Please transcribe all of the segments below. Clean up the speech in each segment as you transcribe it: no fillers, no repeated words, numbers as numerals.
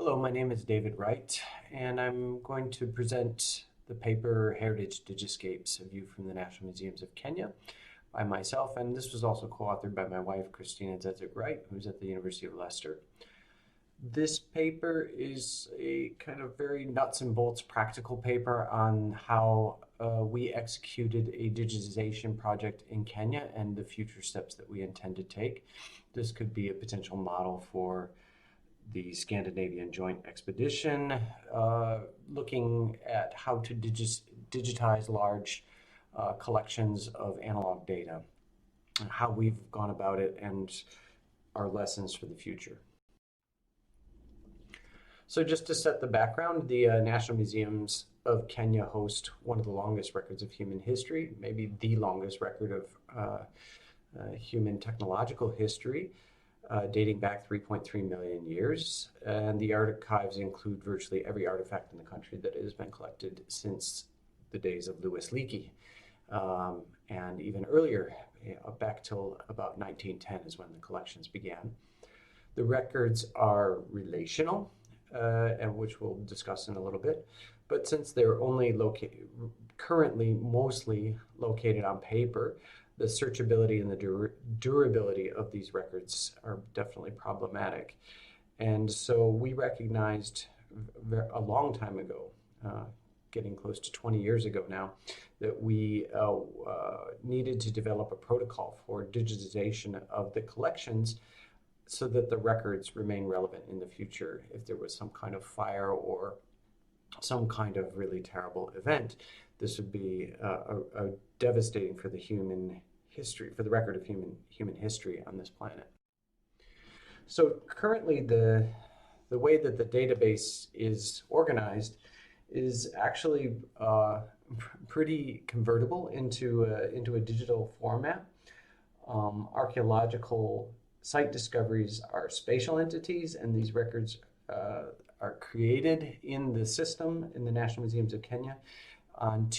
Hello, my name is David Wright, and I'm going to present the paper Heritage Digiscapes, a view from the National Museums of Kenya by myself, and this was also co-authored by my wife, Kristina Dziedzic Wright, who's at the University of Leicester. This paper is a kind of very nuts and bolts practical paper on how we executed a digitization project in Kenya and the future steps that we intend to take. This could be a potential model for the Scandinavian Joint Expedition, looking at how to digitize large collections of analog data, and how we've gone about it, and our lessons for the future. So just to set the background, the National Museums of Kenya host one of the longest records of human history, maybe the longest record of human technological history, dating back 3.3 million years. And the archives include virtually every artifact in the country that has been collected since the days of Louis Leakey. And even earlier, back till about 1910 is when the collections began. The records are relational, and which we'll discuss in a little bit. But since they're only currently mostly located on paper, the searchability and the durability of these records are definitely problematic. And so we recognized a long time ago, getting close to 20 years ago now, that we needed to develop a protocol for digitization of the collections so that the records remain relevant in the future. If there was some kind of fire or some kind of really terrible event, this would be a devastating for the human history, for the record of human history on this planet. So currently, the way that the database is organized is actually pretty convertible into a digital format. Archaeological site discoveries are spatial entities, and these records are created in the system in the National Museums of Kenya on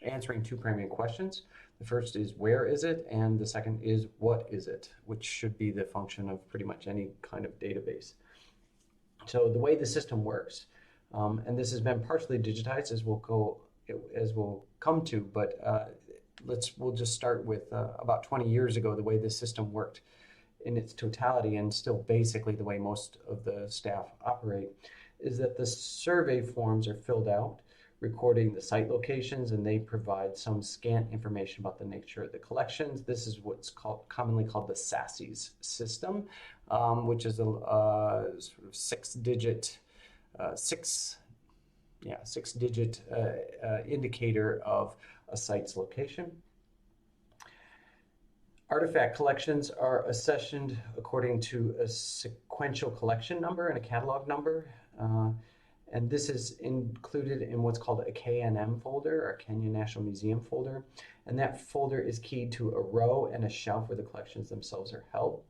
answering two primary questions. The first is, where is it? And the second is, what is it? Which should be the function of pretty much any kind of database. So the way the system works, and this has been partially digitized as we'll come to, but we'll just start with about 20 years ago, the way this system worked in its totality, and still basically the way most of the staff operate, is that the survey forms are filled out, recording the site locations, and they provide some scant information about the nature of the collections. This is what's commonly called the SASSI's system, which is a sort of six-digit indicator of a site's location. Artifact collections are accessioned according to a sequential collection number and a catalog number. And this is included in what's called a KNM folder, or Kenya National Museum folder. And that folder is keyed to a row and a shelf where the collections themselves are held.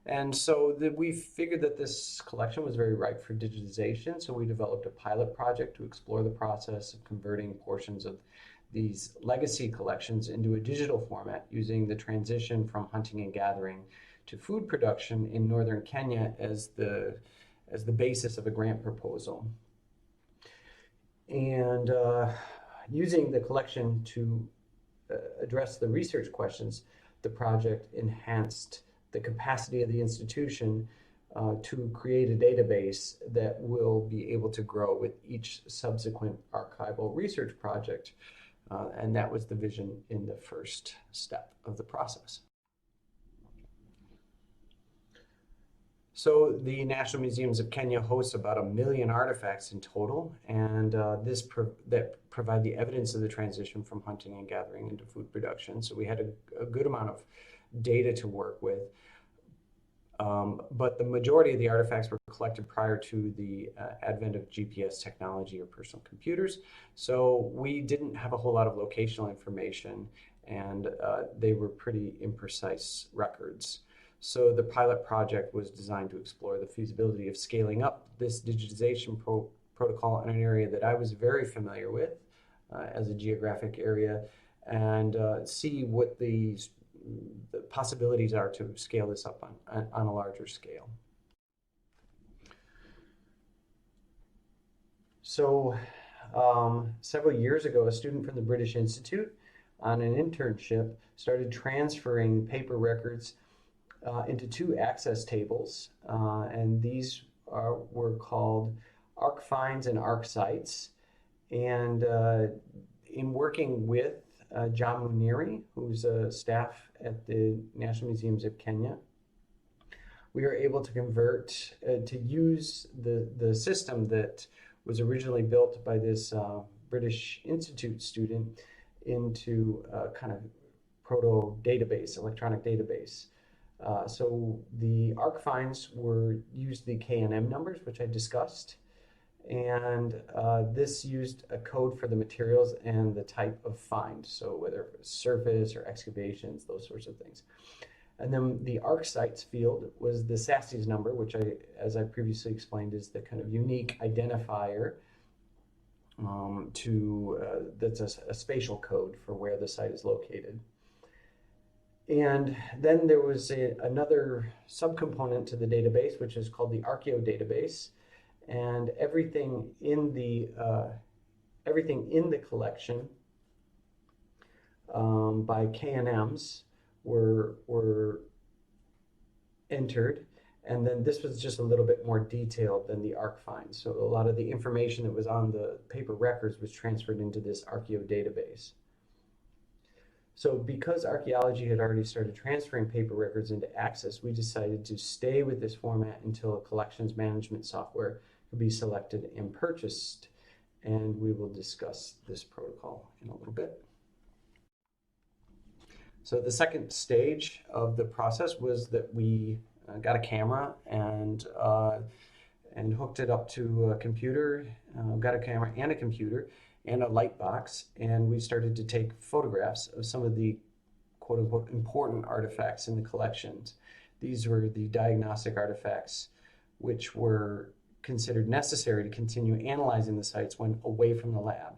And so we figured that this collection was very ripe for digitization. So we developed a pilot project to explore the process of converting portions of these legacy collections into a digital format using the transition from hunting and gathering to food production in northern Kenya as the basis of a grant proposal. And using the collection to address the research questions, the project enhanced the capacity of the institution to create a database that will be able to grow with each subsequent archival research project. And that was the vision in the first step of the process. So the National Museums of Kenya hosts about 1 million artifacts in total, and that provide the evidence of the transition from hunting and gathering into food production. So we had a good amount of data to work with, but the majority of the artifacts were collected prior to the advent of GPS technology or personal computers. So we didn't have a whole lot of locational information, and they were pretty imprecise records. So the pilot project was designed to explore the feasibility of scaling up this digitization protocol in an area that I was very familiar with as a geographic area, and see what the possibilities are to scale this up on a larger scale. So several years ago, a student from the British Institute on an internship started transferring paper records into two access tables, and these were called ARC finds and ARC sites. And in working with John Muniri, who's a staff at the National Museums of Kenya, we were able to convert, to use the system that was originally built by this British Institute student into a kind of proto database, electronic database. So the ARC finds used the K&M numbers, which I discussed, and this used a code for the materials and the type of find, so whether it was surface or excavations, those sorts of things. And then the ARC sites field was the SASTI's number, which as I previously explained, is the kind of unique identifier that's a spatial code for where the site is located. And then there was another subcomponent to the database, which is called the Archeo database, and everything in the collection by K&Ms were entered, and then this was just a little bit more detailed than the ARC finds. So a lot of the information that was on the paper records was transferred into this Archeo database. So because archaeology had already started transferring paper records into Access, we decided to stay with this format until a collections management software could be selected and purchased. And we will discuss this protocol in a little bit. So the second stage of the process was that we got a camera and hooked it up to a computer, got a camera and a computer and a light box, and we started to take photographs of some of the quote-unquote important artifacts in the collections. These were the diagnostic artifacts, which were considered necessary to continue analyzing the sites when away from the lab.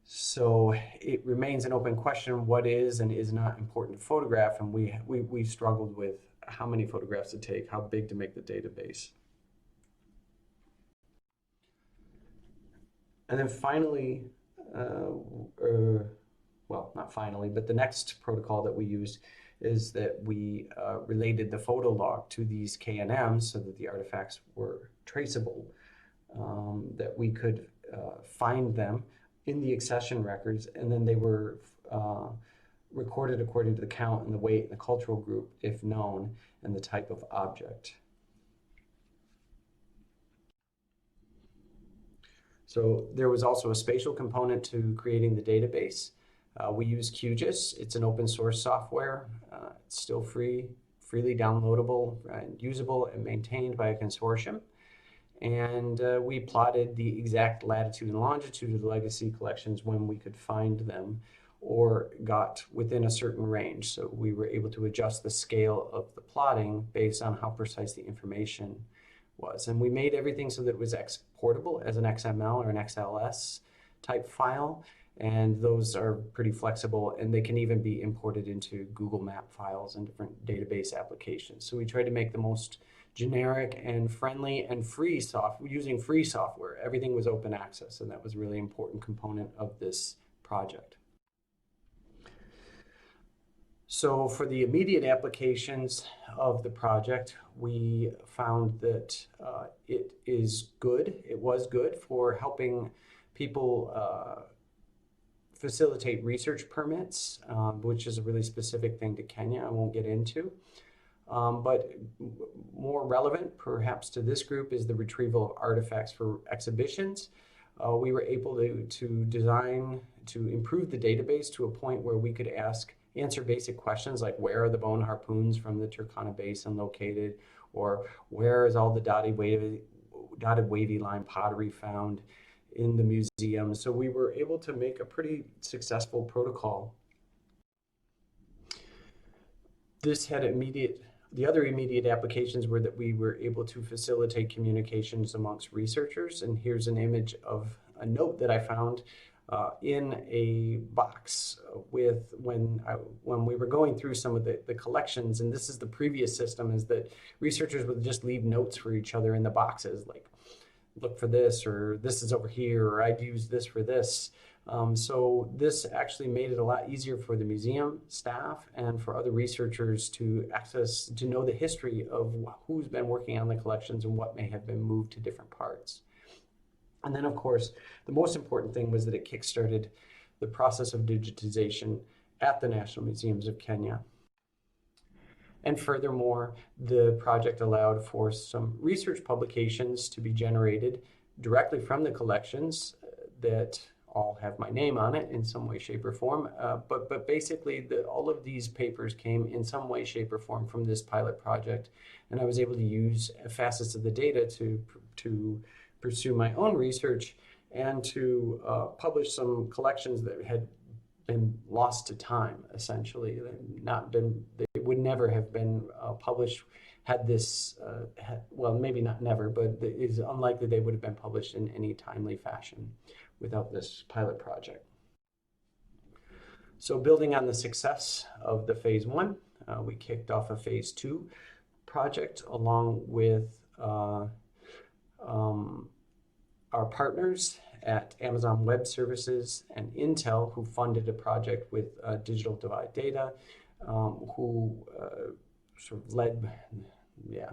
So it remains an open question what is and is not important to photograph, and we struggled with how many photographs to take, how big to make the database. And then finally, well, not finally, but the next protocol that we used is that we related the photo log to these K&Ms so that the artifacts were traceable, that we could find them in the accession records, and then they were recorded according to the count and the weight and the cultural group, if known, and the type of object. So there was also a spatial component to creating the database. We use QGIS. It's an open source software. It's still freely downloadable and usable and maintained by a consortium. And we plotted the exact latitude and longitude of the legacy collections when we could find them or got within a certain range. So we were able to adjust the scale of the plotting based on how precise the information was. And we made everything so that it was exportable as an XML or an XLS type file. And those are pretty flexible, and they can even be imported into Google Map files and different database applications. So we tried to make the most generic and friendly and free software, using free software. Everything was open access, and that was a really important component of this project. So for the immediate applications of the project, we found that it was good for helping people facilitate research permits, which is a really specific thing to Kenya I won't get into. But more relevant perhaps to this group is the retrieval of artifacts for exhibitions. We were able to design, to improve the database to a point where we could answer basic questions like where are the bone harpoons from the Turkana Basin located, or where is all the dotted wavy line pottery found in the museum. So we were able to make a pretty successful protocol. This had the other immediate applications were that we were able to facilitate communications amongst researchers. And here's an image of a note that I found in a box when we were going through some of the collections. And this is the previous system, is that researchers would just leave notes for each other in the boxes, like look for this, or this is over here, or I'd use this for this. So this actually made it a lot easier for the museum staff and for other researchers to know the history of who's been working on the collections and what may have been moved to different parts. And then, of course, the most important thing was that it kickstarted the process of digitization at the National Museums of Kenya. And furthermore, the project allowed for some research publications to be generated directly from the collections that all have my name on it in some way, shape, or form. But basically, all of these papers came in some way, shape, or form from this pilot project. And I was able to use facets of the data to pursue my own research and to publish some collections that had been lost to time, essentially. They would never have been published had this, well, maybe not never, but it is unlikely they would have been published in any timely fashion without this pilot project. So building on the success of the phase 1, we kicked off a phase 2 project along with our partners at Amazon Web Services and Intel, who funded a project with Digital Divide Data, who sort of led the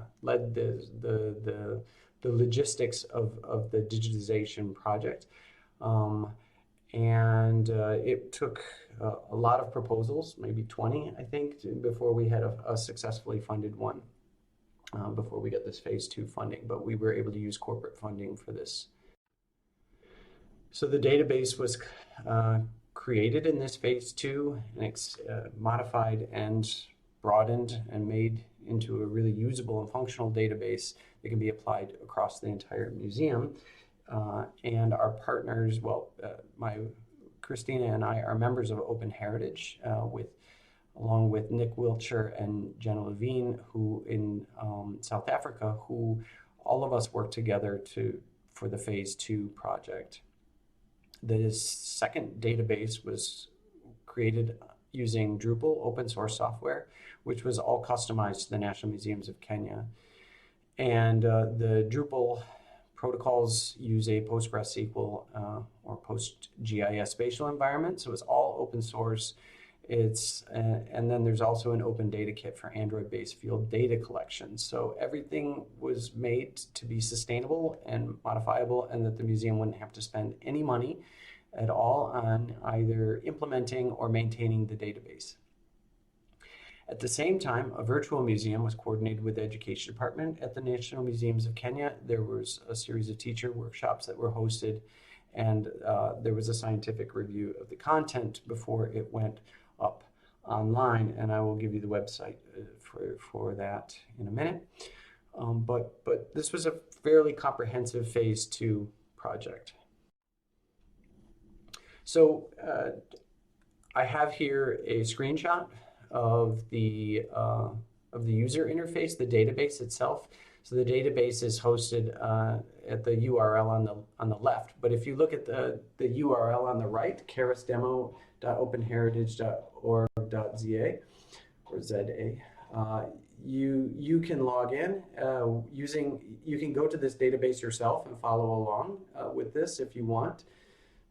logistics of the digitization project. It took a lot of proposals, maybe 20, I think, before we had a successfully funded one, before we got this phase 2 funding, but we were able to use corporate funding for this. So the database was created in this phase 2, and it's modified and broadened and made into a really usable and functional database that can be applied across the entire museum. And our partners, Kristina and I are members of Open Heritage, along with Nick Wiltshire and Jenna Levine, who in South Africa, who all of us worked together for the phase 2 project. The second database was created using Drupal open source software, which was all customized to the National Museums of Kenya. And the Drupal protocols use a PostgreSQL or PostGIS spatial environment, so it's all open source. And then there's also an open data kit for Android-based field data collection. So everything was made to be sustainable and modifiable, and that the museum wouldn't have to spend any money at all on either implementing or maintaining the database. At the same time, a virtual museum was coordinated with the Education Department at the National Museums of Kenya. There was a series of teacher workshops that were hosted, and there was a scientific review of the content before it went up online, and I will give you the website for that in a minute. But this was a fairly comprehensive phase 2 project. So I have here a screenshot of the user interface, the database itself. So the database is hosted at the URL on the left. But if you look at the URL on the right, carisdemo.openheritage.org.za or ZA, you can log in you can go to this database yourself and follow along with this if you want.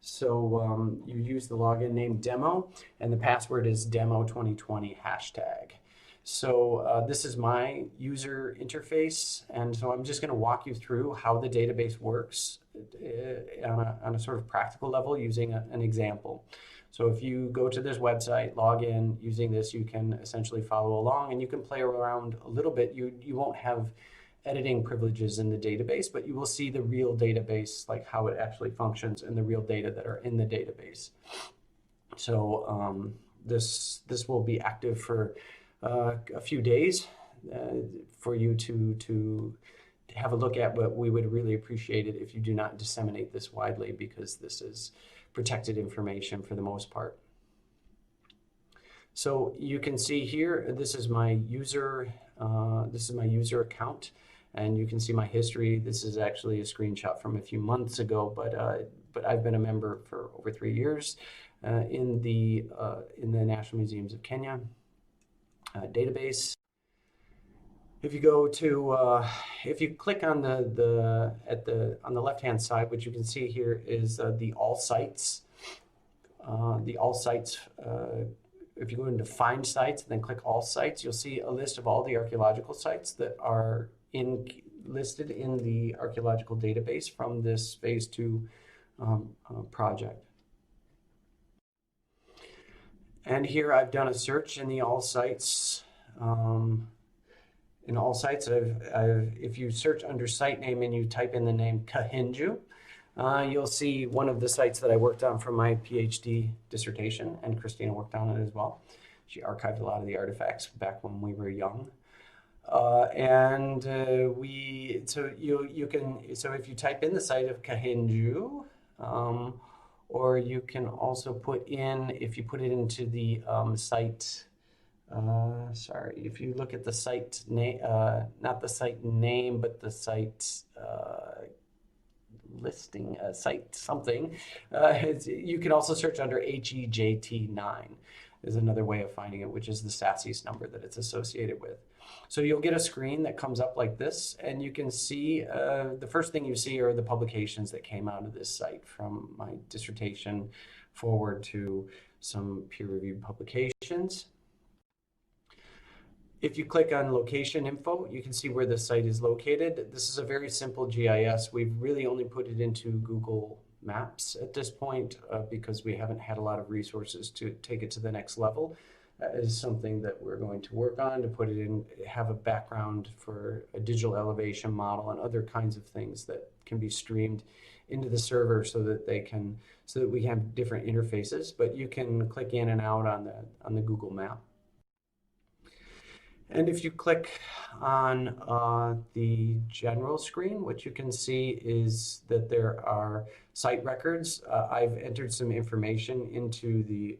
So you use the login name demo, and the password is demo2020 hashtag. So this is my user interface, and so I'm just going to walk you through how the database works on a sort of practical level using an example. So if you go to this website, log in using this, you can essentially follow along, and you can play around a little bit. You won't have editing privileges in the database, but you will see the real database, like how it actually functions, and the real data that are in the database. So this will be active for a few days for you to have a look at, but we would really appreciate it if you do not disseminate this widely, because this is protected information for the most part. So you can see here, this is my user account, and you can see my history. This is actually a screenshot from a few months ago, but I've been a member for over 3 years in the National Museums of Kenya database. If you go to, if you click on on the left-hand side, what you can see here is the all sites. The all sites, if you go into find sites and then click all sites, you'll see a list of all the archaeological sites that are listed in the archaeological database from this phase 2 project. And here I've done a search in the all sites. In all sites, if you search under site name and you type in the name Kahinju, you'll see one of the sites that I worked on for my PhD dissertation, and Kristina worked on it as well. She archived a lot of the artifacts back when we were young. So if you type in the site of Kahinju, or you can also put in, if you put it into the site, if you look at the site name, not the site name, but the site listing, site something, you can also search under HEJT9 is another way of finding it, which is the SASIS number that it's associated with. So you'll get a screen that comes up like this, and you can see, the first thing you see are the publications that came out of this site from my dissertation forward to some peer-reviewed publications. If you click on location info, you can see where the site is located. This is a very simple GIS. We've really only put it into Google Maps at this point because we haven't had a lot of resources to take it to the next level. That is something that we're going to work on, to put it in, have a background for a digital elevation model and other kinds of things that can be streamed into the server so that we have different interfaces. But you can click in and out on the Google map. And if you click on the general screen, what you can see is that there are site records. I've entered some information into the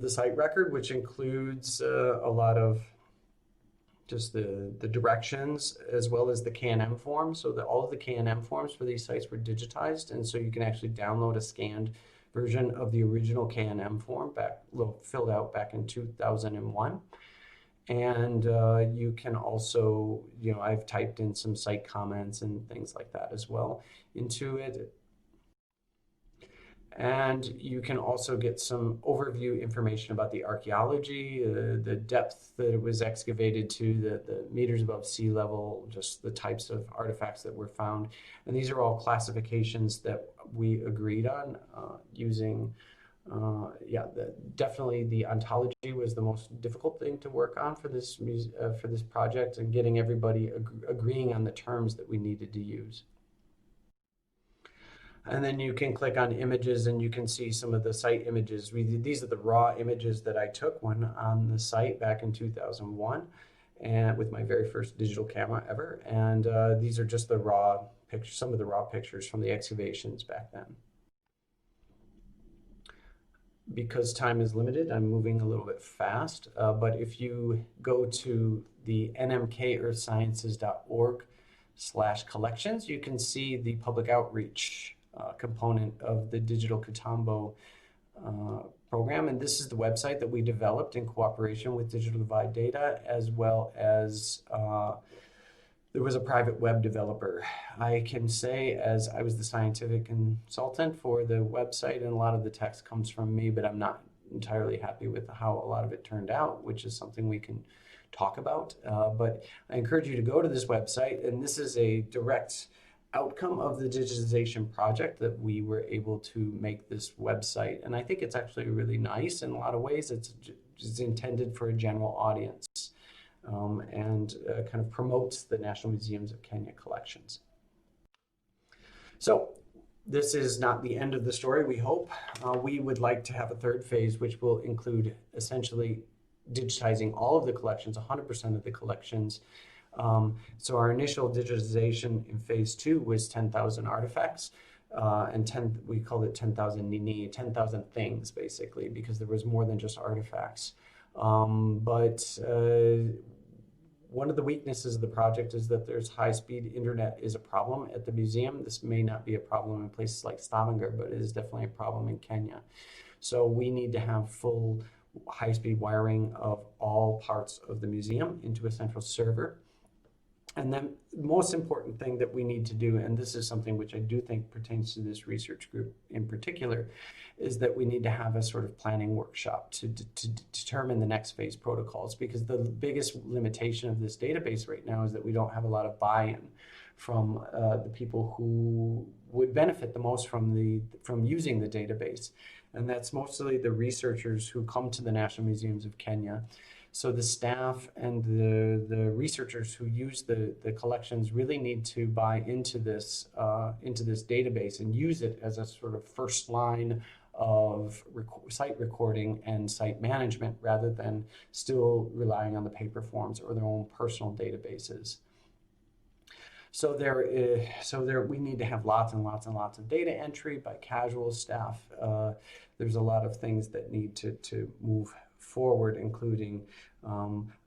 site record, which includes a lot of just the directions as well as the K&M forms. So that all of the K&M forms for these sites were digitized, and so you can actually download a scanned version of the original K&M form filled out back in 2001. And you can also, I've typed in some site comments and things like that as well into it. And you can also get some overview information about the archaeology, the depth that it was excavated to, the meters above sea level, just the types of artifacts that were found. And these are all classifications that we agreed on using. Definitely the ontology was the most difficult thing to work on for this project, and getting everybody agreeing on the terms that we needed to use. And then you can click on images and you can see some of the site images. These are the raw images that I took when on the site back in 2001, and with my very first digital camera ever. And these are just the raw pictures, some of the raw pictures from the excavations back then. Because time is limited, I'm moving a little bit fast, but if you go to the nmkearthsciences.org/collections, you can see the public outreach component of the Digital Katambo program, and this is the website that we developed in cooperation with Digital Divide Data, as well as there was a private web developer. I can say, as I was the scientific consultant for the website, and a lot of the text comes from me, but I'm not entirely happy with how a lot of it turned out, which is something we can talk about. But I encourage you to go to this website, and this is a direct outcome of the digitization project that we were able to make this website. And I think it's actually really nice in a lot of ways. It's intended for a general audience. And kind of promotes the National Museums of Kenya collections. So this is not the end of the story, we hope. We would like to have a third phase, which will include essentially digitizing all of the collections, 100% of the collections. So our initial digitization in phase 2 was 10,000 artifacts. And we called it 10,000 nini, 10,000 things, basically, because there was more than just artifacts. One of the weaknesses of the project is that there's high-speed internet is a problem at the museum. This may not be a problem in places like Stavanger, but it is definitely a problem in Kenya. So we need to have full high-speed wiring of all parts of the museum into a central server. And then the most important thing that we need to do, and this is something which I do think pertains to this research group in particular, is that we need to have a sort of planning workshop to determine the next phase protocols, because the biggest limitation of this database right now is that we don't have a lot of buy-in from the people who would benefit the most from using the database. And that's mostly the researchers who come to the National Museums of Kenya. So the staff and the researchers who use the collections really need to buy into this database and use it as a sort of first line of site recording and site management, rather than still relying on the paper forms or their own personal databases. So we need to have lots and lots and lots of data entry by casual staff. There's a lot of things that need to move forward, including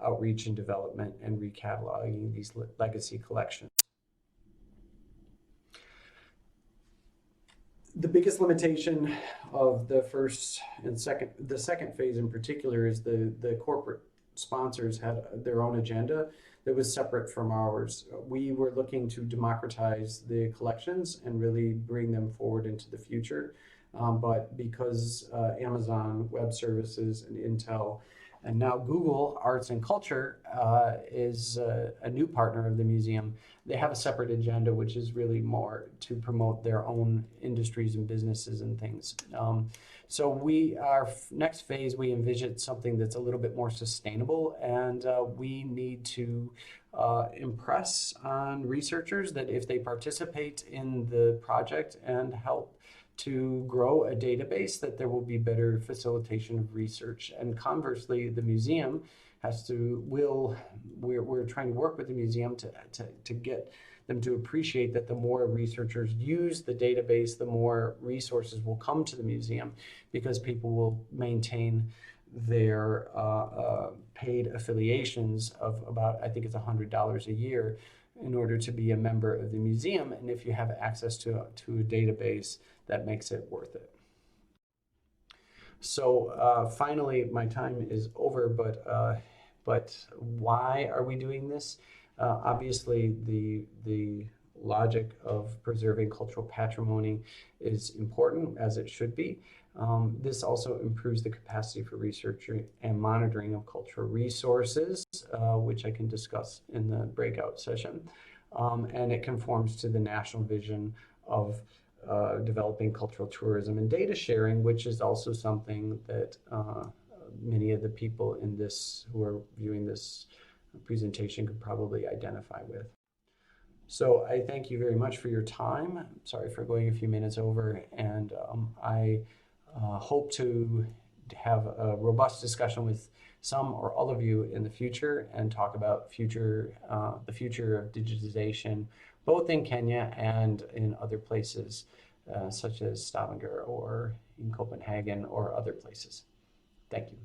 outreach and development and recataloging these legacy collections. The biggest limitation of the first and the second phase in particular, is the corporate sponsors had their own agenda that was separate from ours. We were looking to democratize the collections and really bring them forward into the future. But because Amazon Web Services and Intel and now Google Arts and Culture is a new partner of the museum, they have a separate agenda, which is really more to promote their own industries and businesses and things. So our next phase, we envision something that's a little bit more sustainable, and we need to impress on researchers that if they participate in the project and help to grow a database, that there will be better facilitation of research. And conversely, the museum we're trying to work with the museum to get them to appreciate that the more researchers use the database, the more resources will come to the museum, because people will maintain their paid affiliations of about, I think it's $100 a year, in order to be a member of the museum. And if you have access to a database, that makes it worth it. So finally, my time is over, but why are we doing this? Obviously, the logic of preserving cultural patrimony is important, as it should be. This also improves the capacity for research and monitoring of cultural resources, which I can discuss in the breakout session. And it conforms to the national vision of developing cultural tourism and data sharing, which is also something that many of the people in this who are viewing this presentation could probably identify with. So I thank you very much for your time. Sorry for going a few minutes over, and I hope to have a robust discussion with some or all of you in the future and talk about the future of digitization, both in Kenya and in other places, such as Stavanger or in Copenhagen or other places. Thank you.